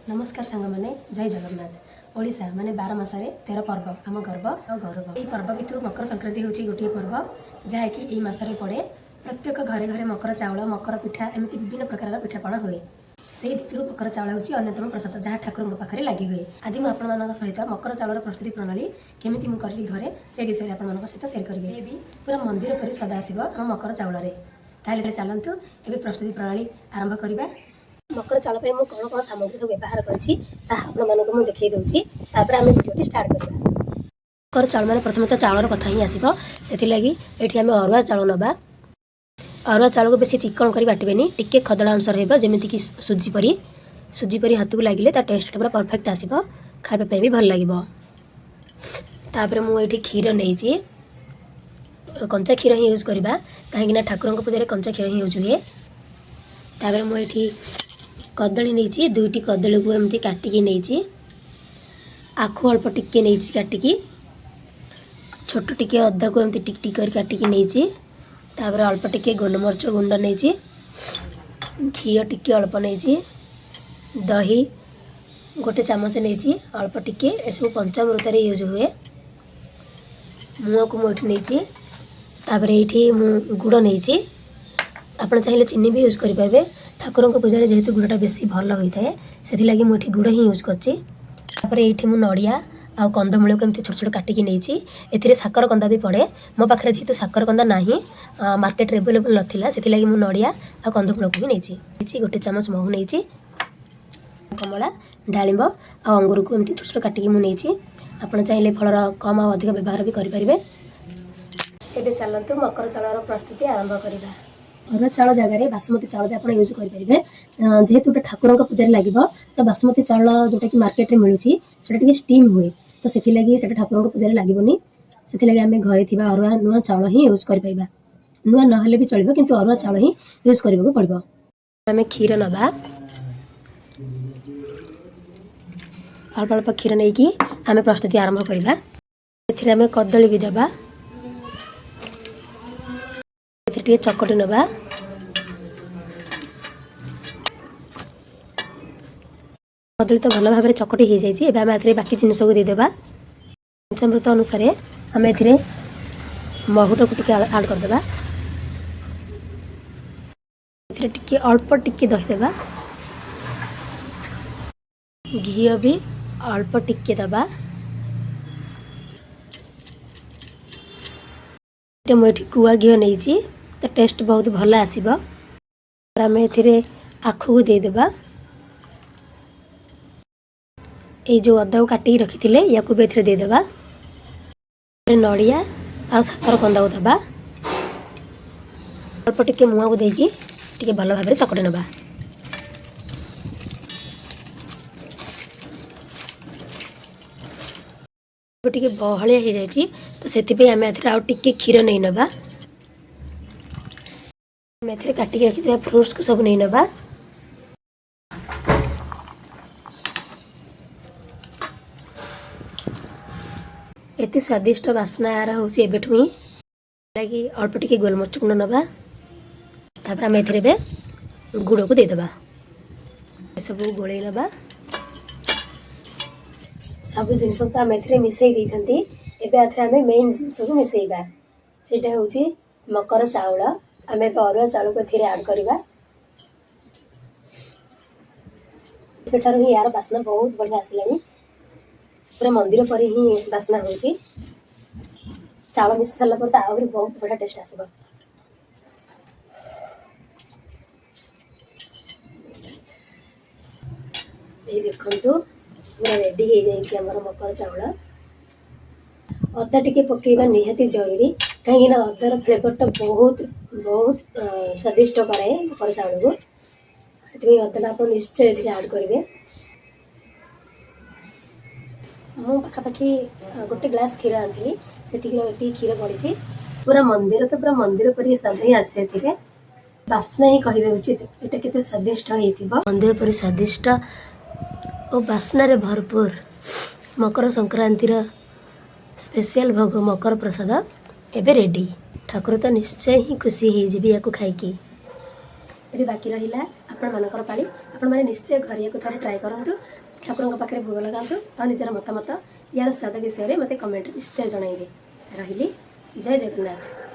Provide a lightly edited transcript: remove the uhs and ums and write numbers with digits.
नमस्कार सांग मैंने जय जगन्नाथ। ओडिशा माने 12 मासरे 13 पर्व आम गर्व और गौरव। यही पर्व भितर मकर संक्रांति हूँ गोटे पर्व जहाँकि यही मसरे पड़े। प्रत्येक घरे घरे मकर चाउल मकर पिठा एमती विभिन्न प्रकार पिठापणा हुए। से भितर मकर चाउल हूँ अन्यतम प्रसाद जहाँ ठाकुर पाखे लगी हुए। आज मुझे आपण सहित मकर चाउल प्रस्तुति प्रणाली केमी मुझे घरे से विषय आप सहित सेयार करेंगे। ये भी पूरा मंदिर पर स्वाद आसो आम मकर चाउल। ताले चलतु ए प्रस्तुति प्रणाली आरंभ करवा। मकर चाउल पे कौन कौन सामग्री सब व्यवहार कर देखई दूसरी आम भिडियो स्टार्ट करवा। मकर चाउल मैंने प्रथम तो चाउर कथा ही आसो से लगी ये आम अरुआ चाउल नवा। अरुआ चाउल को बेसी चिकन कर बाटबेनि टिके खदड़ा अंश रमितिक सुजी परी हाथ को लगे टेस्ट पूरा परफेक्ट आसो खावाई भी भल लगे। तापर मुझे क्षीर नहीं कंचा क्षीर ही यूज करवा कहीं ठाकुर पूजा कंचा क्षीर ही यूज हुए। तापर मुझे कदली नहीं दुईटी कदली को एमती काटिकी नहीं आखु अल्प टिके नहीं काटिकी छोट टिके अदा को एमती टिक टिक कर काटिकी नहीं तापर अल्प टिके गोलमरीच गुंड नहीं घी टिके अल्प नहीं दही गोटे चामच नहीं अल्प टिके सब पंचामृत यूज हुए। मुँह को मुझे नहीं तापर ये गुड़ नहीं आप चाहिए चीनी भी यूज करेंगे। ठाकुर पूजा जेहेतु गुड़ाटा बेसी भल होता है से लगी मुझे गुड़ ही यूज कर नड़िया आ कंदमूल को एमती छोट छोट काटिकी नहीं ए साकर कंदा भी पड़े। मो पाखे जेहेतु साकर कंदा ना मार्केट एवेलेबल नाला से लगी मुझे नड़िया आ कंदमूल को भी नहीं गोटे चामच महू नहीं कमला डालिंब आ अंगूर को एमती छोट छोट काटिकी मुझे आप चाहिए फलर कम आ अधिक व्यवहार भी करेंगे। एबे चलतु मकर चाउल प्रस्तुति आरंभ करवा। अरुआ चाउल जगह बासमती चाउल भी आप यूज करेंगे जेहेतु गोटे ठाकुर पूजा लगे तो बासमती चाउल जोटा कि मार्केट में मिलूँ से स्टीम हुए तो से लगी से ठाकुर पूजा लगेनि से लगी आम घरे थी अरुआ नुआ चाउल ही यूज कर नुआ ना भी चलो किंतु अरुआ चाउल ही यूज करने पड़ो। आम क्षीर नवा अल्प अल्प क्षीर नहीं कि आम प्रस्तुति आरंभ करवा। आम कदली की देवा टे चकटी नवा कदली तो भल भाव चकटी हो जाए। आम ए बाकी जिनस को देदेबा पंचामृत अनुसार आम ए महुटा को टिके आड करदेबा टिके अल्प टिके दही देबा घी भी अल्प टिके दबा मुझे गुआ घी नहीं तो टेस्ट बहुत भल आसब। आम ए आखु को देदेबा ये जो अदा को काटिकी रखी या भी ए देदेबा नड़िया आ साकर कंदा को दबा अल्प टिके मुआ को देकी भल भाव चकटी नवा। टिके बहलिया हो जाए तो से आम आउ टिके क्षीर नहीं नवा आम ए काटिक रखी फ्रूट्स को सब नहीं नवा। एति स्वादिष्ट बास्ना यार हूँ एबेठू ही लगी अल्प टिके गोलमरीच गुंड नवा तापर आम ए गुड़ को देदेबा सब गोल नवा सब जिनस तो आम ए मिसई देती आम मेन जिनस को मिसईबा सेटा हूँ मकर चाउल आम अरुआ चाउल को ए आड करवा। एठार ही यार बास्ना बहुत बढ़िया आसला पूरा मंदिर पर ही बास्ना हो चाउल मिस सारा पर आहरी बहुत बढ़िया टेस्ट आसब। ये देखंतु पूरा रेडी हो जाए मकर चाउल। अदा टिके पकेबा निहाती जरूरी कहीं अदार फ्लेवरटा बहुत बहुत स्वादिष्ट कराए मकर चाउल को से अदाटा आप निश्चय ये आड करेंगे। मु पाखापाखि गोटे ग्लास क्षीर आनी से क्षीर पड़ी पूरा मंदिर तो पूरा मंदिर पर स्वाद ही आसे बास्ना ही कहीदे ये के स्वादिष्ट हो मंदिर पर स्वादिष्ट और बास्नार भरपूर मकर संक्रांतिर स्पेशल भोग मकर प्रसाद एबे रेडी। ठाकुर तो निश्चय ही खुशी हो या खाई। ଏବେ ବାକି ରହିଲା ଆପଣମାନଙ୍କର ପାଳି। ଆପଣମାନେ ନିଶ୍ଚୟ ଘରେ ୟାକୁ ଥରେ ଟ୍ରାଏ କରନ୍ତୁ, ଠାକୁରଙ୍କ ପାଖରେ ଭୋଗ ଲଗାନ୍ତୁ ଆଉ ନିଜର ମତାମତ ୟାର ସ୍ୱାଦ ବିଷୟରେ ମୋତେ କମେଣ୍ଟରେ ନିଶ୍ଚୟ ଜଣାଇବେ। ରହିଲି, ଜୟ ଜଗନ୍ନାଥ।